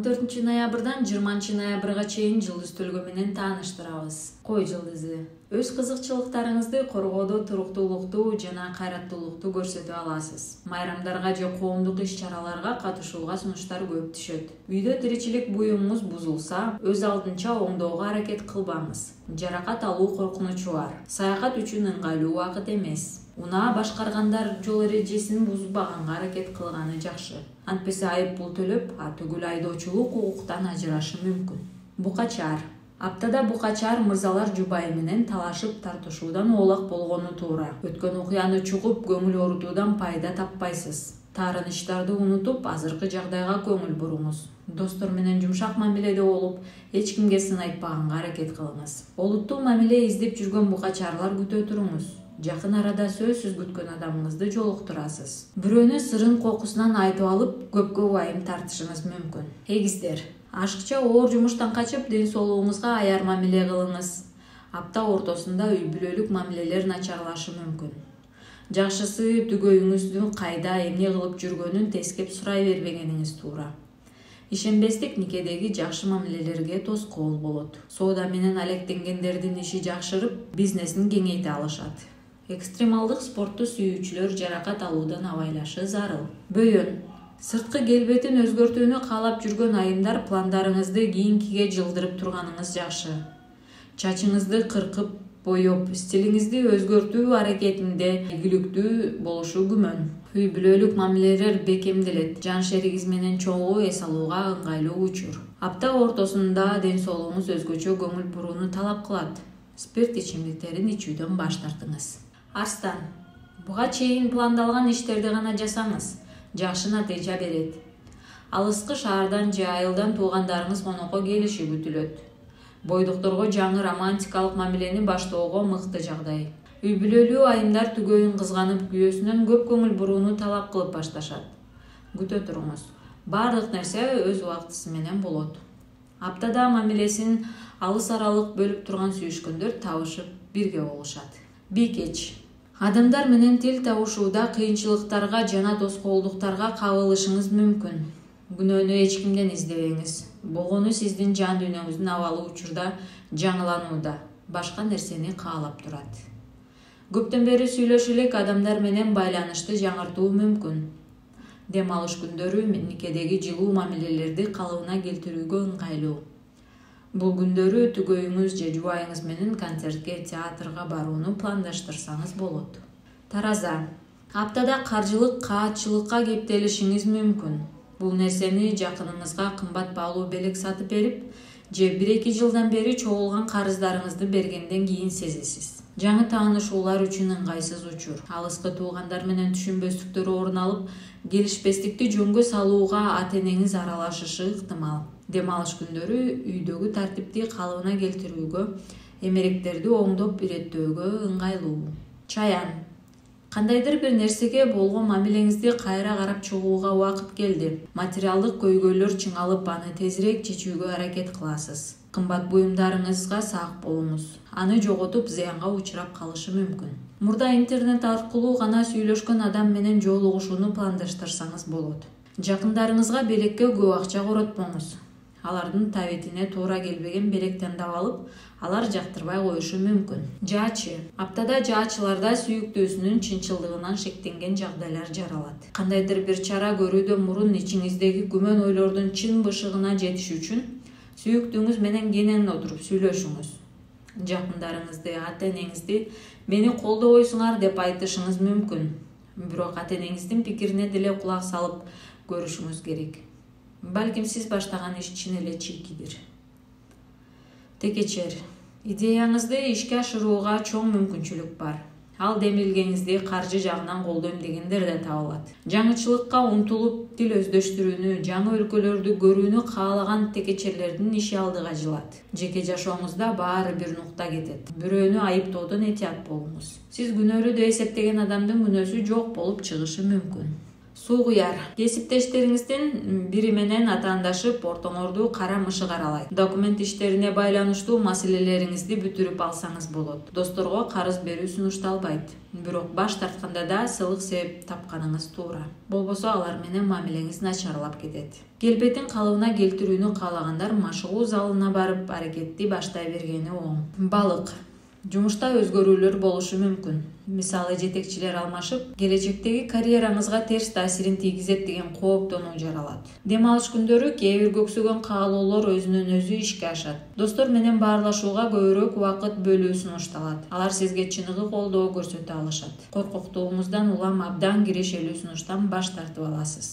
14-ноябрдан 20-ноябрга чейин жылдыз төлгө менен тааныштырабыз. Кой жылдызы. Өз кызыкчылыктарыңызды коргоодо туруктуулукту жана кайраттуулукту көрсөтө аласыз. Майрамдарга же коомдук иш-чараларга катышууга сунуштар көп түшөт. Үйдө тиричилик буюмуңуз бузулса, өз алдынча оңдоого аракет кылбаңыз. Жаракат алуу коркунучу бар. Саякат үчүн ыңгайлуу убакыт эмес. Унаа башкаргандар жол эрежесин бузбаганга аракет кылганы жакшы. Антпесе айып пул төлөп, түгүл айдоочулук укуктан ажырашы мүмкүн. Букачар. Аптада букачар мырзалар жубайы менен талашып тартышуудан оолак болгону туура. Өткөн окуяны чугуп көңүл оорутуудан пайда таппайсыз. Таарыныштарды унутуп, азыркы жагдайга көңүл буруңуз. Достор менен жумшак мамиледе болуп, эч кимге сын айтпаганга аракет кылыңыз. Олуттуу мамиле издеп жүргөн букачарлар күтө туруңуз. Жакын арада сөзсүз күткөн адамыңызды жолуктурасыз. Бирөөнү сырын кокусунан айтып алып, көпкө убайым тартышыңыз мүмкүн. Эгиздер. Ашыкча оор жумуштан качып, ден соолугуңузга аяр мамиле кылыңыз. Апта ортосунда үй бүлөлүк мамилелер начарлашы мүмкүн. Жакшысы түгөйүңүздүн кайда эмне кылып жүргөнүн тескеп сурай бербегениңиз туура. Ишенбестик никедеги жакшы мамилелерге тоскоол болот. Соода менен алектенгендердин иши жакшырып, бизнесин кеңейте алышат. Экстремалдык спортту сүйүүчүлөр жаракат алуудан абайлашы зарыл. Бөйөн. Сырткы келбетин өзгөртүүнү каалап жүргөн айымдар пландарыңызды кийинкиге жылдырып турганыңыз жакшы. Чачыңызды кыркып, боёп, стилиңизди өзгөртүү аракетинде ийгиликтүү болушу күмөн. Үй бүлөлүк мамилелер бекемделет. Жан шеригиз менен чогуу эс алууга ыңгайлуу учур. Апта ортосунда ден соолугуңуз өзгөчө көңүл бурууну талап кылат. Спирт ичимдиктерин ичүүдөн баш тартыңыз. Арстан. Буга чейин пландалган иштерди гана жасаңыз. Жакшы натыйжа берет. Алыскы шаардан же айылдан туугандарыңыз конокко келиши күтүлөт. Бойдукторго жаңы романтикалык мамилени баштоого мыкты жагдай. Үй бүлөлүү айымдар түгөйүн кызганып, күйөөсүнөн көп көңүл бурууну талап кылып башташат. Күтө туруңуз. Бардык нерсе өз убактысы менен болот. Аптада мамилесин алыс аралык бөлүп турган сүйүшкөндөр табышып бирге болушат. Бийкеч. Адамдар менен тил табышууда кыйынчылыктарга жана тоскоолдуктарга кабылышыңыз мүмкүн. Күнөөнү эч кимден издебеңиз. Болгону сиздин жан дүйнөңүздүн абалы учурда жаңыланууда, башка нерсени каалап турат. Көптөн бери сүйлөшө элек адамдар менен байланышты жаңыртуу мүмкүн. Дем алыш күндөрү никедеги жылуу мамилелерди калыбына келтирүүгө ыңгайлуу. Бул күндөрү түгөйүңүз же жубайыңыз менен концертке, театрга барууну пландаштырсаңыз болот. Тараза. Аптада каржылык каатчылыкка кептелишиңиз мүмкүн. Бул нерсени жакыныңызга кымбат баалуу белек сатып берип, же 1-2 жылдан бери чогулган карыздарыңызды бергенден кийин сезесиз. Жаңы таанышуулар үчүн ыңгайсыз учур. Алыскы туугандар менен түшүнбөстүктөр орун алып, келишпестикти жөнгө салууга ата-энеңиз аралашышы ыктымал. Дем алыш күндөрү үйдөгү тартипти калыбына келтирүүгө, эмеректерди оңдоп иреттөөгө ыңгайлуу. Чаян. Кандайдыр бир нерсеге болгон мамилеңизди кайра карап чыгууга убакыт келди. Материалдык көйгөйлөр чыңалып, аны тезирээк чечүүгө аракет кыласыз. Кымбат буюмдарыңызга сак болуңуз. Аны жоготуп, зыянга учурап калышы мүмкүн. Мурда интернет аркылуу гана сүйлөшкөн адам менен жолугушууну пландаштырсаңыз болот. Жакындарыңызга белекке көп акча коротпоңуз. Алардын табитине туура келбеген белек тандап алып, алар жактырбай коюшу мүмкүн. Жаачы. Аптада жаачыларда сүйүктүүсүнүн чынчылдыгынан шектенген жагдайлар жаралат. Кандайдыр бир чара көрүүдөн мурун ичиңиздеги күмөн ойлордун чын бышыгына жетиш үчүн сүйүктүүңүз менен кенен отуруп сүйлөшүңүз. Жакындарыңызды, ата-энеңизди мени колдобойсуңар деп айтышыңыз мүмкүн. Бирок ата-энеңиздин пикирине деле кулак салып көрүшүңүз керек. Балким сиз баштаган иш чын эле чийкидир. Текечер. Идеяңызды ишке ашырууга чоң мүмкүнчүлүк бар. Ал демилгеңизди каржы жагынан колдойм дегендер да табылат. Жаңычылыкка умтулуп, тил өздөштүрүүнү, жаңы өлкөлөрдү көрүүнү каалаган текечерлердин иши алдыга жылат. Жеке жашооңузда баары бир нукта кетет. Бирөөнү айыптоодон этият болуңуз. Сиз күнөөлүү деп эсептеген адамдын күнөөсү жок болуп чыгышы мүмкүн. Суу куяр. Кесиптештериңиздин бири менен атаандашып, ортоңорду кара мышык аралайт. Документ иштерине байланыштуу маселелериңизди бүтүрүп алсаңыз болот. Досторго карыз берүү сунушталбайт. Бирок баш тартканда да сылык себеп тапканыңыз туура. Болбосо алар менен мамилеңиз начарлап кетет. Келбетин калыбына келтирүүнү каалагандар машыгуу залына барып аракетти баштай бергени оң. Балык. Жумушта өзгөрүүлөр болушу мүмкүн. Мисалы, жетекчилер алмашып, келечектеги карьераңызга терс таасирин тийгизет деген кооптонуу жаралат. Дем алыш күндөрү кээ бир көксөгөн каалоолор өзүнөн өзү ишке ашат. Достор менен баарлашууга көбүрөөк убакыт бөлүү сунушталат. Алар сизге чыныгы колдоо көрсөтө алышат. Коркоктугуңуздан улам абдан кирешелүү сунуштан баш тартып аласыз.